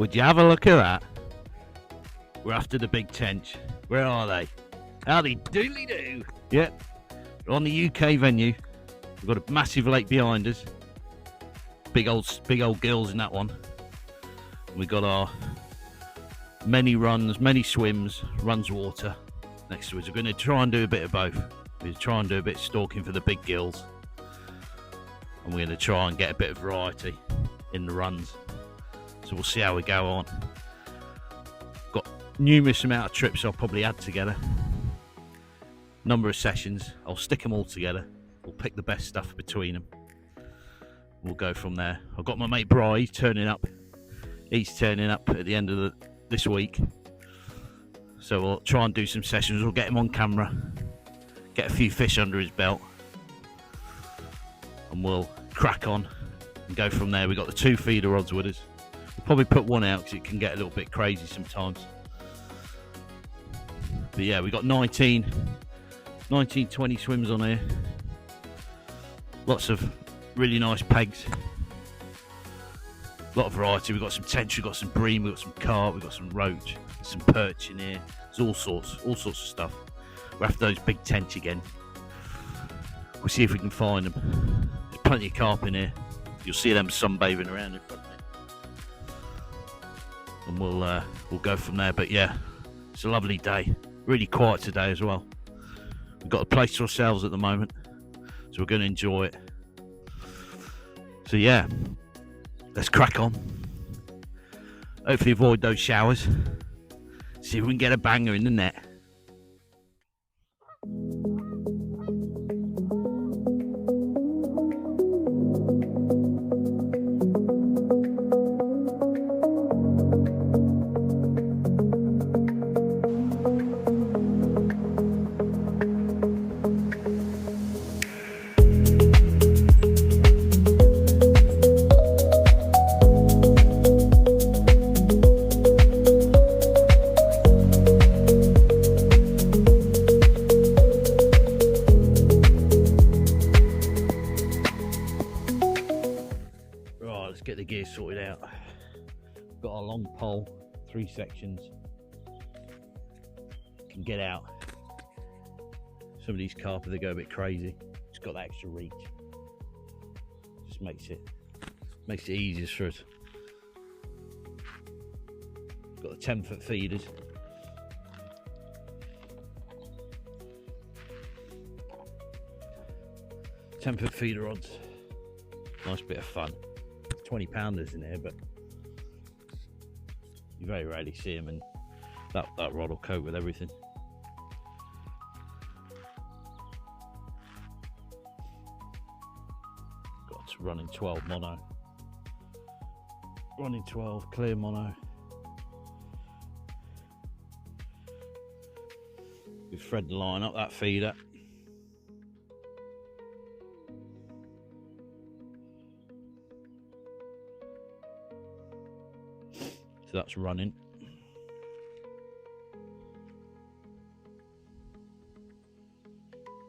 Would you have a look at that? We're after the big tench. Where are they? Howdy doodly doo. Yep. We're on the UK venue. We've got a massive lake behind us. Big old gills in that one. We've got our many runs, many swims, runs water next to us. We're going to try and do a bit of both. We're going to try and do a bit of stalking for the big gills. And we're going to try and get a bit of variety in the runs. So we'll see how we go on. Got numerous amount of trips I'll probably add together. Number of sessions. I'll stick them all together. We'll pick the best stuff between them. We'll go from there. I've got my mate Bri turning up. He's turning up at the end of this week. So we'll try and do some sessions. We'll get him on camera. Get a few fish under his belt. And we'll crack on and go from there. We've got the 2 feeder rods with us. We'll probably put one out because it can get a little bit crazy sometimes. But yeah, we've got 19, 20 swims on here. Lots of really nice pegs. A lot of variety. We've got some tench, we've got some bream, we've got some carp, we've got some roach, some perch in here. There's all sorts of stuff. We're after those big tench again. We'll see if we can find them. There's plenty of carp in here. You'll see them sunbathing around in front of me. And we'll go from there. But yeah, it's a lovely day. Really quiet today as well. We've got a place to ourselves at the moment, so we're going to enjoy it. So yeah, let's crack on. Hopefully avoid those showers. See if we can get a banger in the net. Get the gear sorted out. Got our long pole, 3 sections. Can get out. Some of these carp, they go a bit crazy. It's got that extra reach. Just makes it easier for us. Got the 10-foot feeders. Ten-foot feeder rods. Nice bit of fun. 20 pounders in here, but you very rarely see them, and that rod will cope with everything. Got to running 12 mono, running 12 clear mono. We thread the line up that feeder. That's running.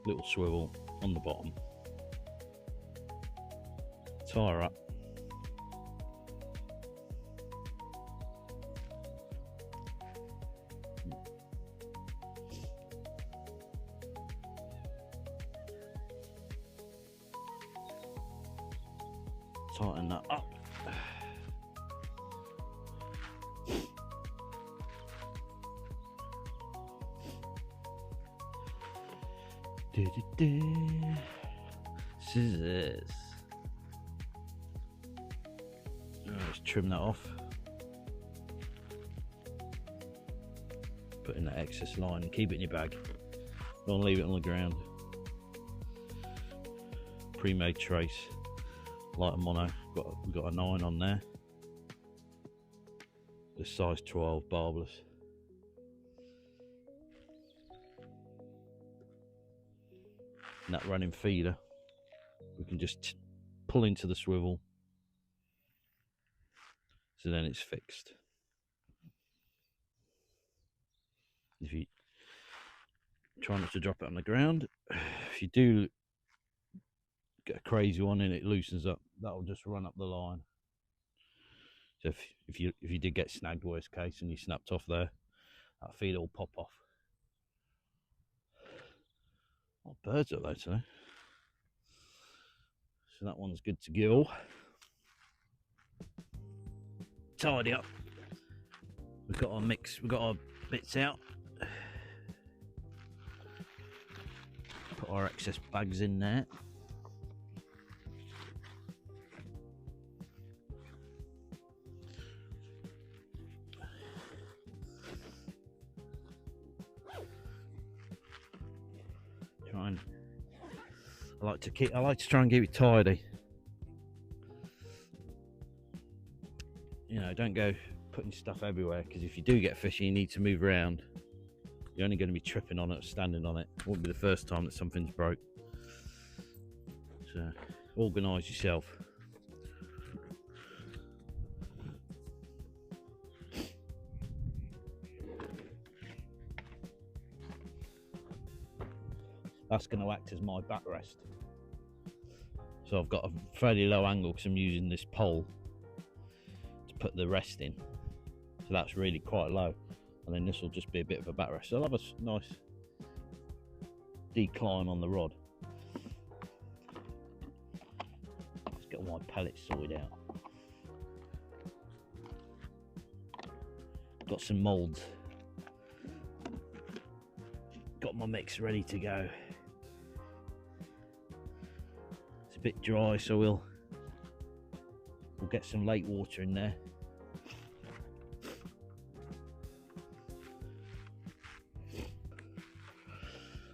Little swivel on the bottom. Tie her up. Tighten that up. Scissors. Let's trim that off. Put in that excess line and keep it in your bag. Don't leave it on the ground. Pre-made trace, light and mono. We've got a 9 on there. The size 12 barbless. And that running feeder, we can just pull into the swivel, so then it's fixed. If you try not to drop it on the ground, if you do get a crazy one and it loosens up, that'll just run up the line. So if you did get snagged, worst case, and you snapped off there, that feed will pop off. Oh, birds are there today. So that one's good to go. Tidy up. We've got our mix, we've got our bits out. Put our excess bags in there. I like to try and keep it tidy. You know, don't go putting stuff everywhere, because if you do get fish and you need to move around, you're only going to be tripping on it or standing on it. It won't be the first time that something's broke. So organise yourself. That's going to act as my backrest. So I've got a fairly low angle because I'm using this pole to put the rest in. So that's really quite low. And then this will just be a bit of a backrest. So I'll have a nice decline on the rod. Let's get all my pellets sorted out. Got some moulds. Got my mix ready to go. It's a bit dry, so we'll get some lake water in there.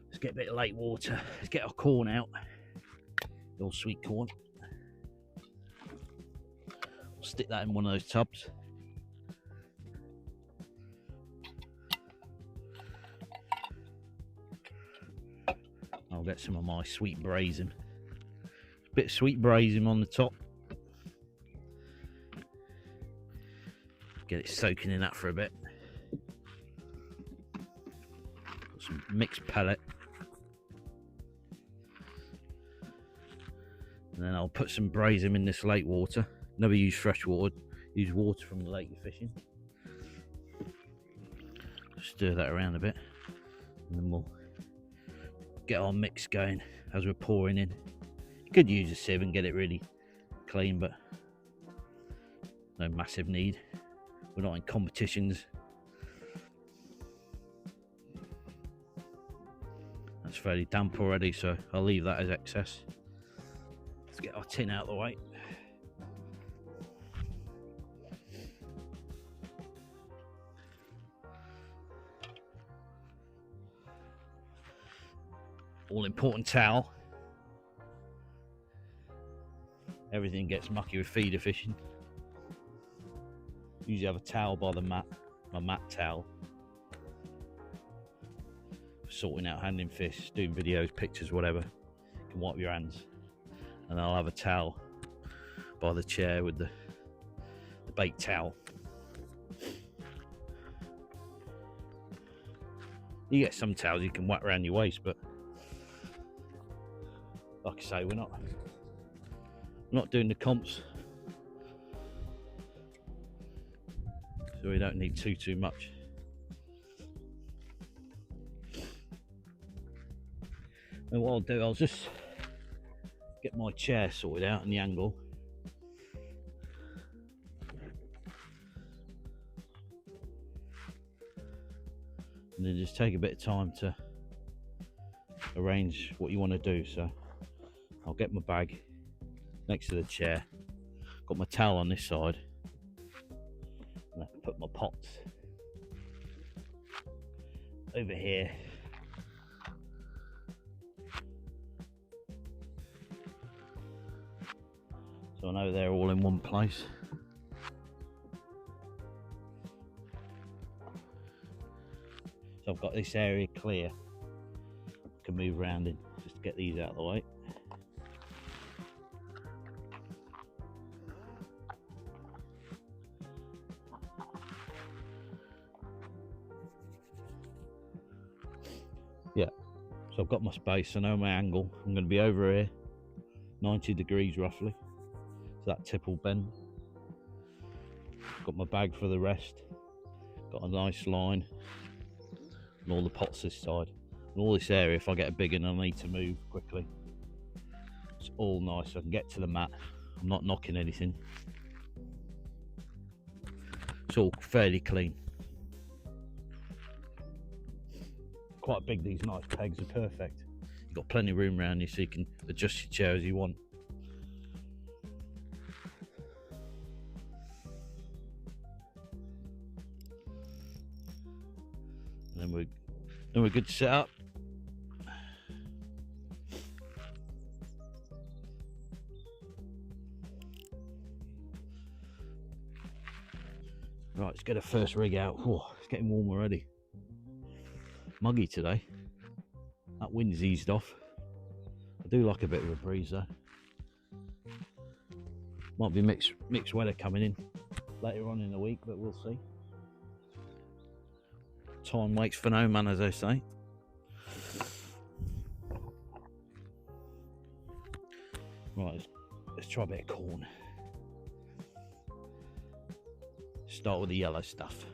Let's get a bit of lake water. Let's get our corn out. The old sweet corn. We'll stick that in one of those tubs. I'll get some of my sweet braising. Bit of sweet braising on the top. Get it soaking in that for a bit. Got some mixed pellet. And then I'll put some braising in this lake water. Never use fresh water, use water from the lake you're fishing. Stir that around a bit, and then we'll get our mix going as we're pouring in. You could use a sieve and get it really clean, but no massive need. We're not in competitions. That's fairly damp already, so I'll leave that as excess. Let's get our tin out of the way. All important towel. Everything gets mucky with feeder fishing. Usually have a towel by the mat, my mat towel. Sorting out handling fish, doing videos, pictures, whatever. You can wipe your hands. And I'll have a towel by the chair with the bait towel. You get some towels you can wrap around your waist, but like I say, we're not doing the comps, so we don't need too much. And what I'll do, I'll just get my chair sorted out and the angle. And then just take a bit of time to arrange what you want to do. So I'll get my bag next to the chair, got my towel on this side, and I can put my pots over here. So I know they're all in one place. So I've got this area clear. I can move around in just to get these out of the way. Yeah, so I've got my space, I know my angle. I'm going to be over here, 90 degrees roughly, so that tip will bend. Got my bag for the rest. Got a nice line. And all the pots this side. And all this area, if I get a big one, I need to move quickly. It's all nice. I can get to the mat. I'm not knocking anything. It's all fairly clean. Quite big, these nice pegs are perfect. You've got plenty of room around you so you can adjust your chair as you want. And then we're good to set up. Right, let's get a first rig out. Oh, it's getting warm already. Muggy today. That wind's eased off. I do like a bit of a breeze though. Might be mixed weather coming in later on in the week, but we'll see. Time waits for no man, as they say. Right, let's try a bit of corn. Start with the yellow stuff.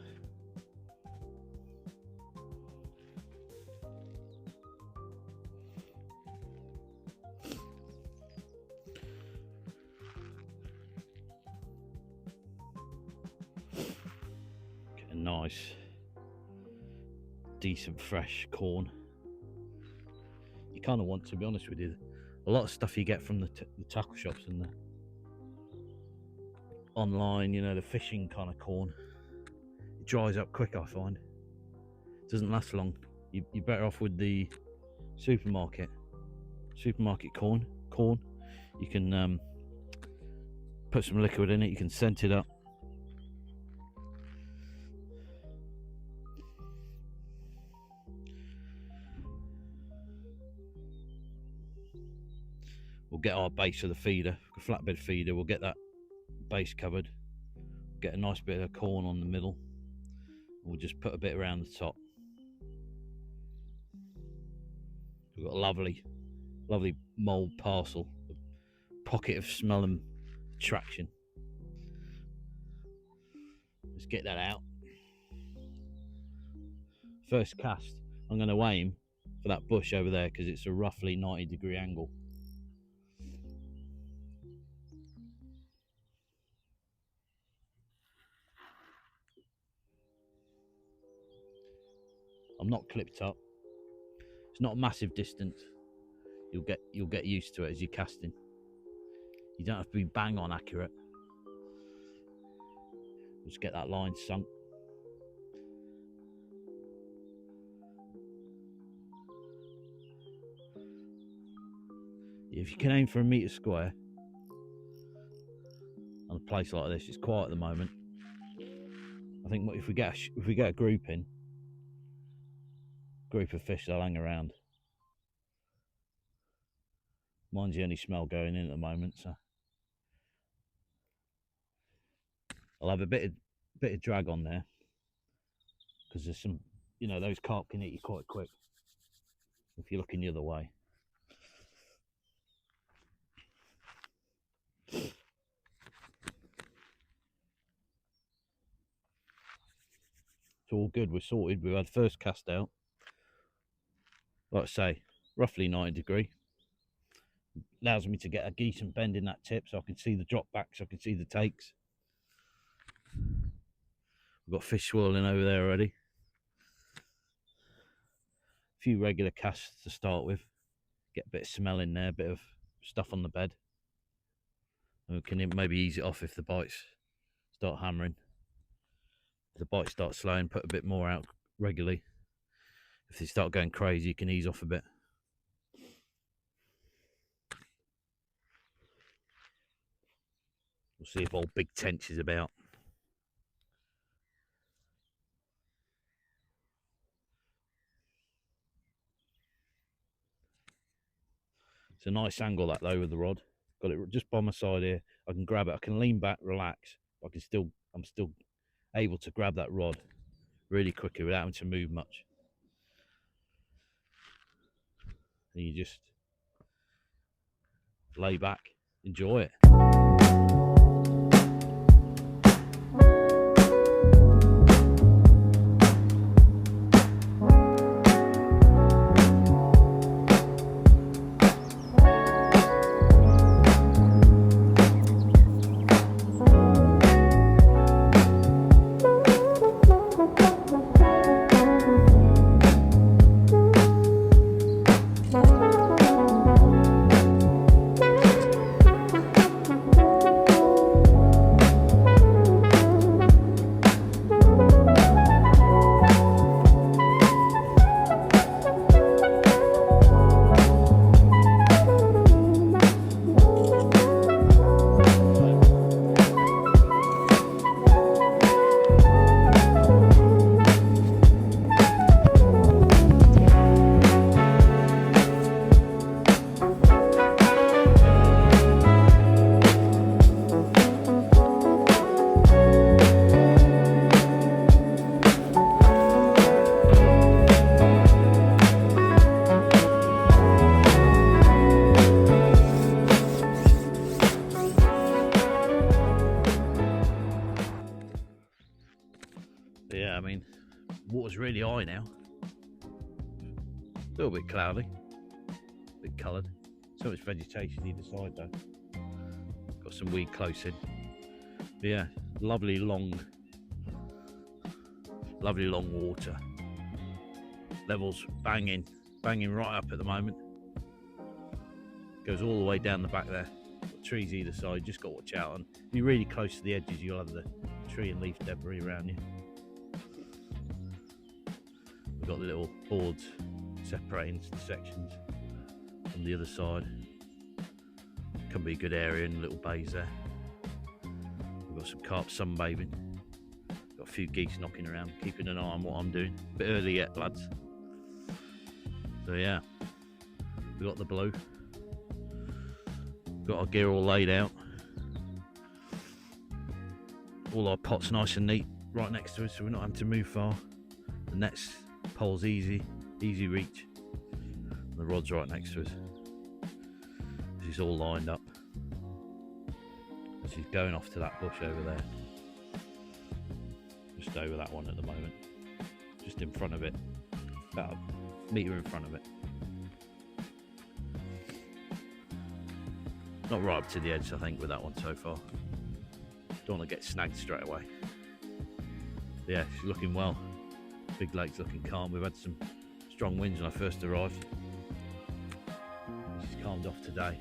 Get a nice, decent fresh corn. You kind of want, to be honest with you, a lot of stuff you get from the tackle shops and the online, you know, the fishing kind of corn, it dries up quick, I find. It doesn't last long. You're better off with the supermarket corn. You can put some liquid in it, you can scent it up. We'll get our base of the feeder, a flatbed feeder, we'll get that base covered, get a nice bit of corn on the middle, we'll just put a bit around the top. We've got a lovely mould parcel, a pocket of smell and attraction. Let's get that out. First cast, I'm going to aim for that bush over there because it's a roughly 90-degree angle. I'm not clipped up. It's not a massive distance. You'll get used to it as you're casting. You don't have to be bang on accurate. Just get that line sunk. If you can aim for a metre square on a place like this, it's quiet at the moment. I think if we get a group of fish, they'll hang around. Mine's the only smell going in at the moment, so I'll have a bit of drag on there because there's some, you know, those carp can eat you quite quick if you're looking the other way. It's all good, we're sorted. We've had first cast out, like I say, roughly 90-degree. Allows me to get a decent bend in that tip so I can see the drop back, so I can see the takes. We've got fish swirling over there already. A few regular casts to start with. Get a bit of smell in there, a bit of stuff on the bed. And we can maybe ease it off if the bites start hammering. If the bites start slowing, put a bit more out regularly. If they start going crazy, you can ease off a bit. We'll see if old Big Tench is about. It's a nice angle that though with the rod. Got it just by my side here. I can grab it. I can lean back, relax. But I'm still able to grab that rod really quickly without having to move much. And you just lay back, enjoy it. But yeah, I mean, water's really high now. A little bit cloudy, a bit coloured. So much vegetation either side though. Got some weed close in. But yeah, lovely long water. Levels banging right up at the moment. Goes all the way down the back there. Got trees either side, just got to watch out. And if you're really close to the edges, you'll have the tree and leaf debris around you. We've got the little boards separating the sections from the other side. Can be a good area in little bays there. We've got some carp sunbathing. Got a few geese knocking around, keeping an eye on what I'm doing. A bit early yet, lads. So yeah, we got the blue. Got our gear all laid out. All our pots nice and neat right next to us, so we're not having to move far. The net's pole's easy reach. The rod's right next to us. This is all lined up. She's going off to that bush over there. Just over that one at the moment. Just in front of it. About a metre in front of it. Not right up to the edge, I think, with that one so far. Don't want to get snagged straight away. But yeah, she's looking well. Big lake's looking calm. We've had some strong winds when I first arrived. She's calmed off today.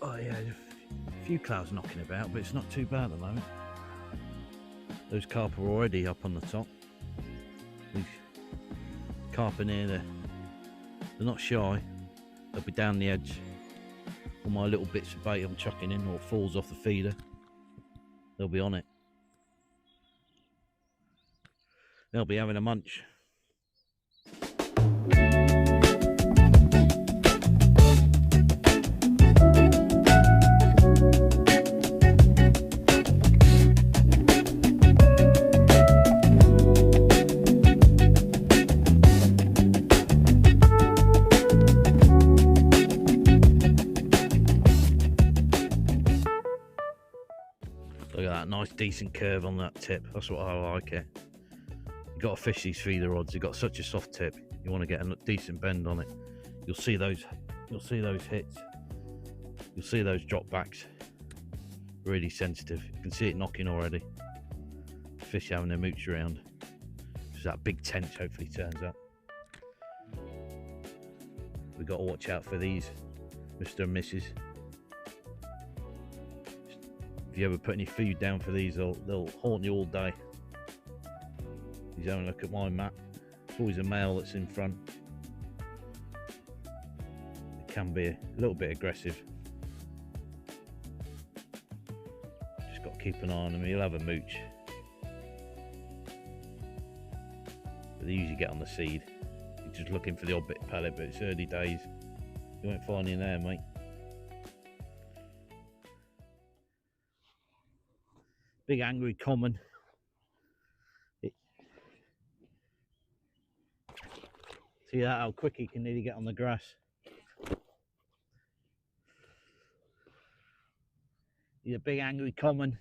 Oh yeah, a few clouds knocking about, but it's not too bad at the moment. Those carp are already up on the top. These carp in here, they're not shy. They'll be down the edge. All my little bits of bait I'm chucking in or falls off the feeder, they'll be on it. They'll be having a munch. Look at that nice decent curve on that tip. That's what I like it. You've got to fish these feeder rods. They've got such a soft tip. You want to get a decent bend on it. You'll see those hits. You'll see those drop backs. Really sensitive. You can see it knocking already. Fish having a mooch around. So that big tench hopefully turns up. We've got to watch out for these, Mr. and Mrs. If you ever put any food down for these, they'll haunt you all day. He's having a look at my map. It's always a male that's in front. It can be a little bit aggressive. Just got to keep an eye on him. He'll have a mooch. But they usually get on the seed. You're just looking for the odd bit of pellet, but it's early days. You won't find him there, mate. Big angry common. See that, how quick he can nearly get on the grass. He's a big angry common.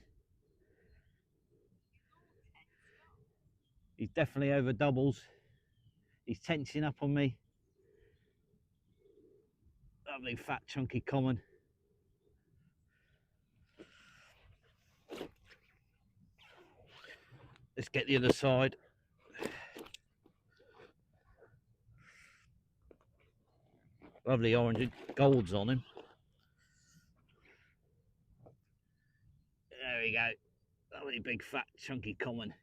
He's definitely over doubles. He's tensing up on me. Lovely fat chunky common. Let's get the other side. Lovely orange and golds on him. There we go. Lovely big fat chunky common.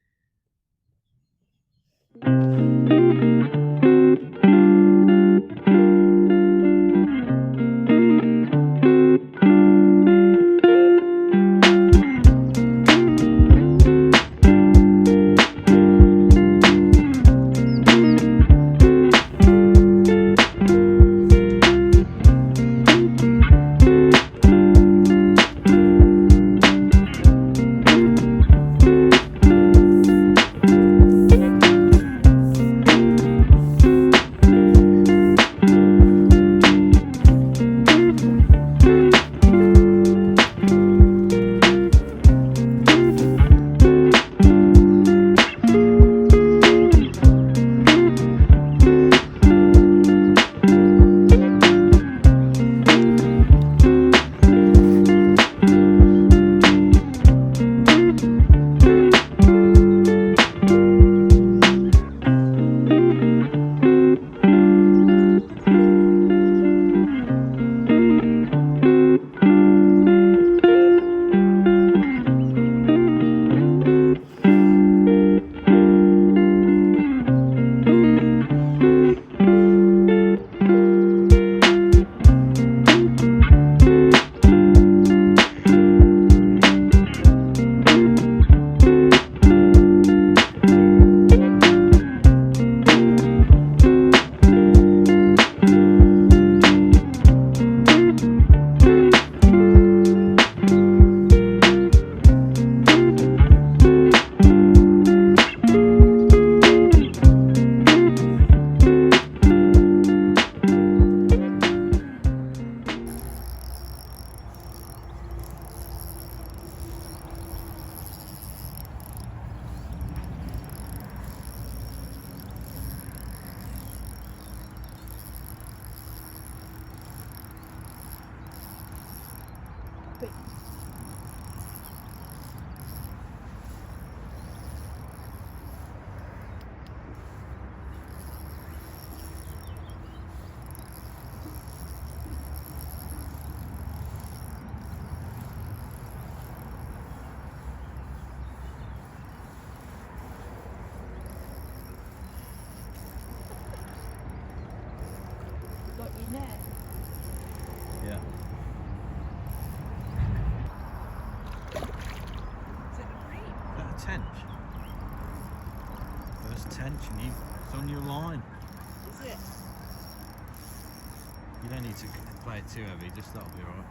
don't need to play it too heavy, just that'll be alright.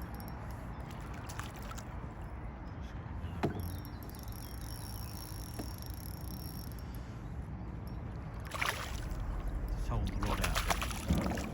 Just hold the rod out a bit.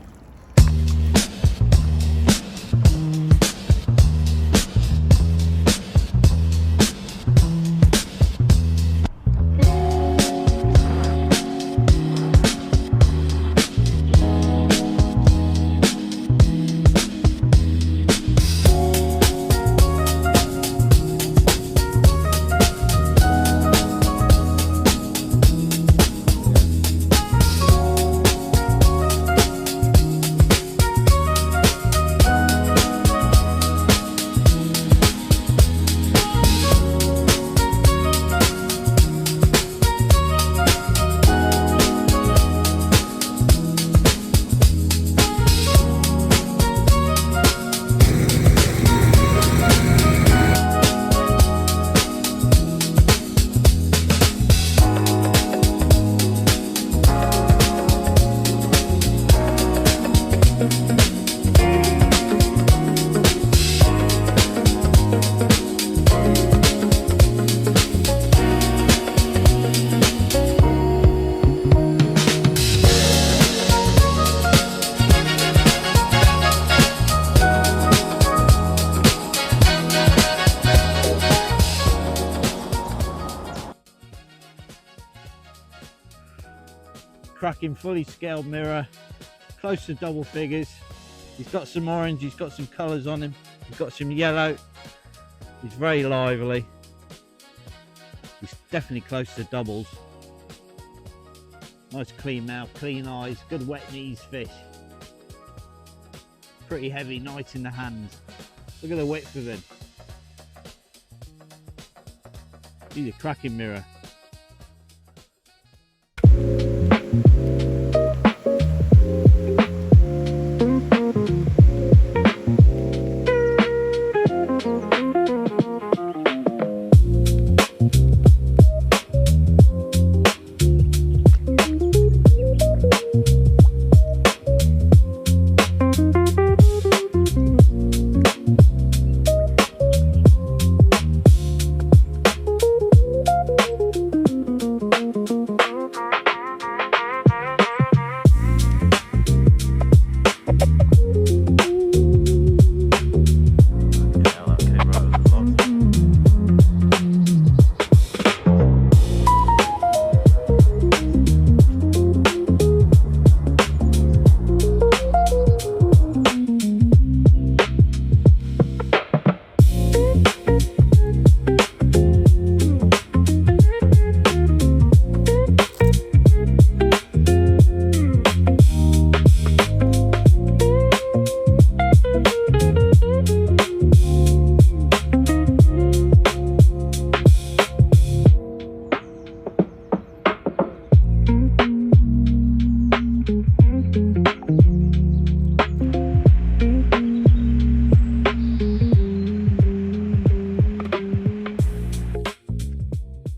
Cracking fully scaled mirror, close to double figures. He's got some orange, he's got some colours on him, he's got some yellow. He's very lively. He's definitely close to doubles. Nice clean mouth, clean eyes, good wet knees fish. Pretty heavy, nice in the hands. Look at the width of him. He's a cracking mirror.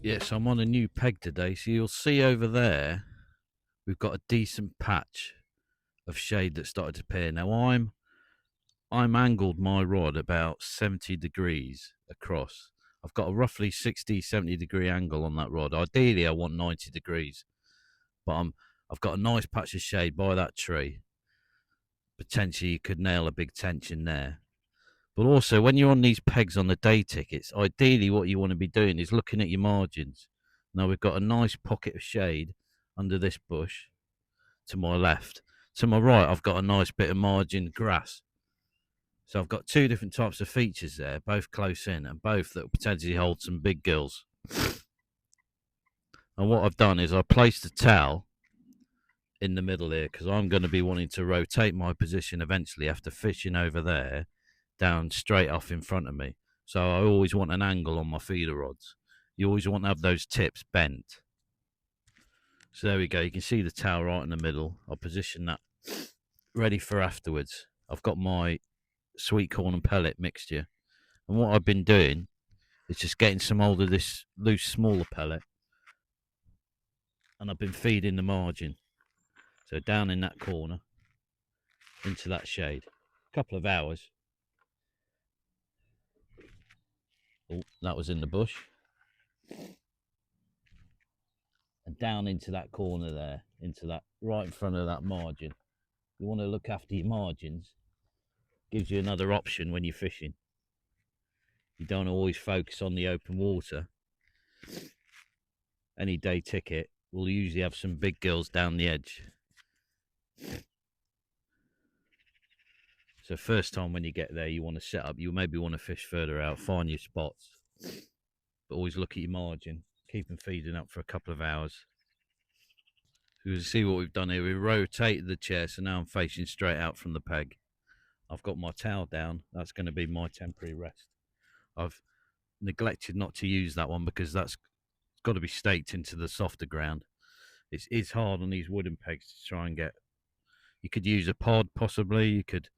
Yes, I'm on a new peg today, so you'll see over there we've got a decent patch of shade that started to appear. Now I'm angled my rod about 70 degrees across. I've got a roughly 60-70 degree angle on that rod. Ideally I want 90 degrees, but I've got a nice patch of shade by that tree. Potentially you could nail a big tension there. But also, when you're on these pegs on the day tickets, ideally what you want to be doing is looking at your margins. Now we've got a nice pocket of shade under this bush to my left. To my right, I've got a nice bit of margin grass. So I've got two different types of features there, both close in and both that will potentially hold some big gills. And what I've done is I placed a towel in the middle here because I'm going to be wanting to rotate my position eventually after fishing over there down straight off in front of me. So I always want an angle on my feeder rods. You always want to have those tips bent. So there we go. You can see the towel right in the middle. I'll position that ready for afterwards. I've got my sweet corn and pellet mixture. And what I've been doing is just getting some hold of this loose, smaller pellet. And I've been feeding the margin. So down in that corner. into that shade. A couple of hours. Oh, that was in the bush. And down into that corner there, into that, right in front of that margin. You want to look after your margins. Gives you another option when you're fishing. You don't always focus on the open water. Any day ticket will usually have some big gills down the edge. So first time when you get there, you want to set up, you maybe want to fish further out, find your spots. But always look at your margin. Keep them feeding up for a couple of hours. So you can see what we've done here. We've rotated the chair, so now I'm facing straight out from the peg. I've got my towel down. That's going to be my temporary rest. I've neglected not to use that one because that's got to be staked into the softer ground. It's hard on these wooden pegs to try and get. You could use a pod possibly. You could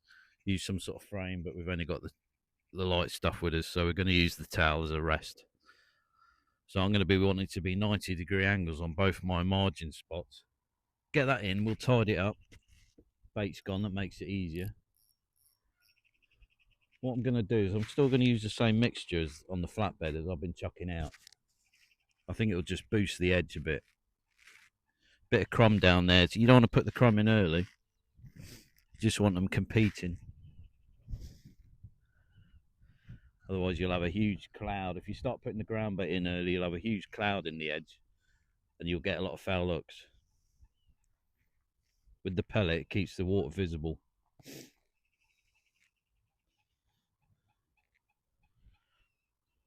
use some sort of frame, but we've only got the light stuff with us, so we're going to use the towel as a rest. So I'm going to be wanting to be 90-degree angles on both my margin spots. Get that in, we'll tidy it up. Bait's gone, that makes it easier. What I'm going to do is I'm still going to use the same mixtures on the flatbed as I've been chucking out. I think it'll just boost the edge a bit. Bit of crumb down there. So you don't want to put the crumb in early. You just want them competing. Otherwise you'll have a huge cloud. If you start putting the ground bait in early, you'll have a huge cloud in the edge and you'll get a lot of foul looks. With the pellet, it keeps the water visible.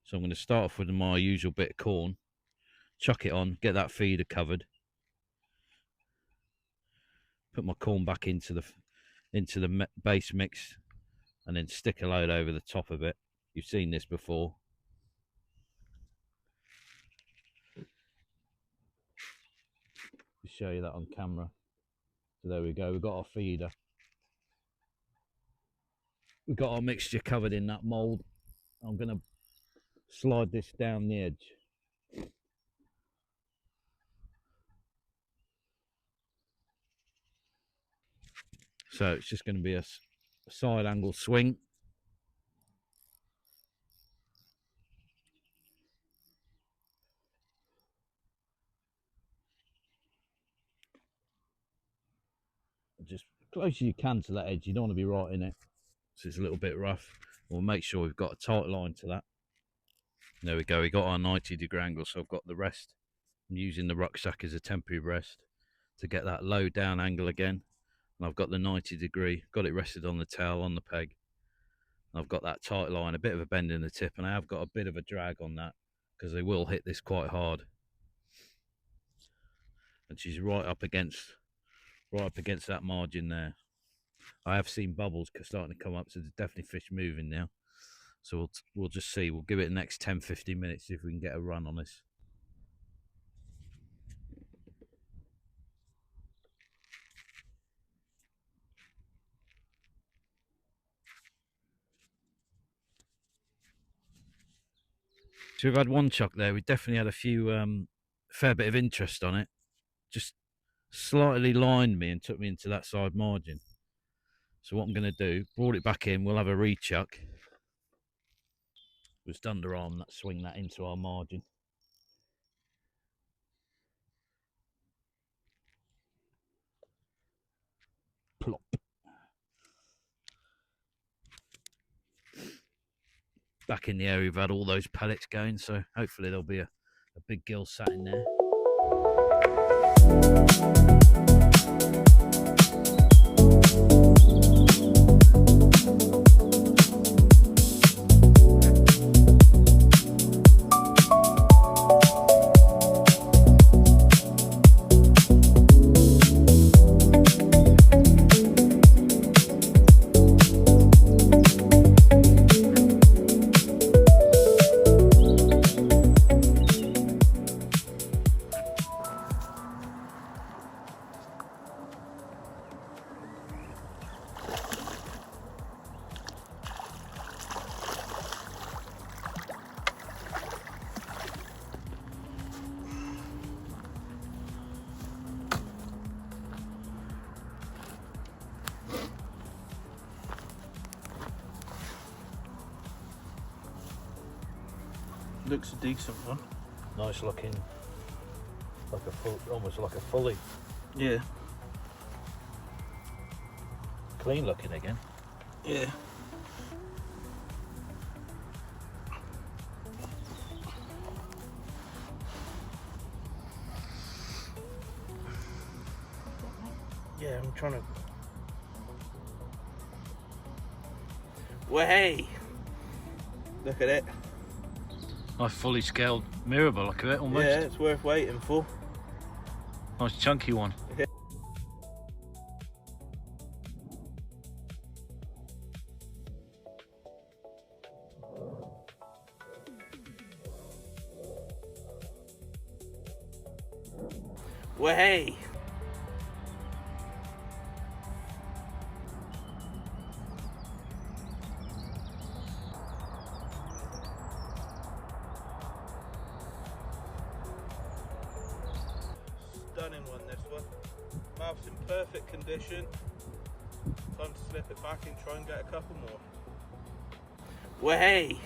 So I'm going to start off with my usual bit of corn, chuck it on, get that feeder covered, put my corn back into the base mix, and then stick a load over the top of it. You've seen this before. I'll show you that on camera. So there we go, we've got our feeder. We've got our mixture covered in that mould. I'm going to slide this down the edge. So it's just going to be a side angle swing. Just close as you can to that edge. You don't want to be right in it, so it's a little bit rough. We'll make sure we've got a tight line to that. There we go, we got our 90-degree angle, so I've got the rest. I'm using the rucksack as a temporary rest to get that low down angle again. And I've got the 90-degree, got it rested on the towel on the peg. And I've got that tight line, a bit of a bend in the tip, and I have got a bit of a drag on that because they will hit this quite hard. And she's right up against that margin there. I have seen bubbles starting to come up, so there's definitely fish moving now. So we'll just see. We'll give it the next 10-15 minutes, see if we can get a run on this. So we've had one chuck there. We definitely had a few, fair bit of interest on it. Just slightly lined me and took me into that side margin. So what I'm going to do, brought it back in, we'll have a rechuck. Just underarm that, swing that into our margin. Plop. Back in the area, we've had all those pellets going, so hopefully there'll be a big gill sat in there. Looks a decent one. Nice looking, like a full, almost like a fully Yeah. clean looking again. Yeah. Yeah, I'm trying to. Way. Look at it. Nice fully scaled mirror, look at it almost. Yeah, it's worth waiting for. Nice chunky one. Yeah. Way. Stunning one, this one. Mouth's in perfect condition. Time to slip it back and try and get a couple more. Way.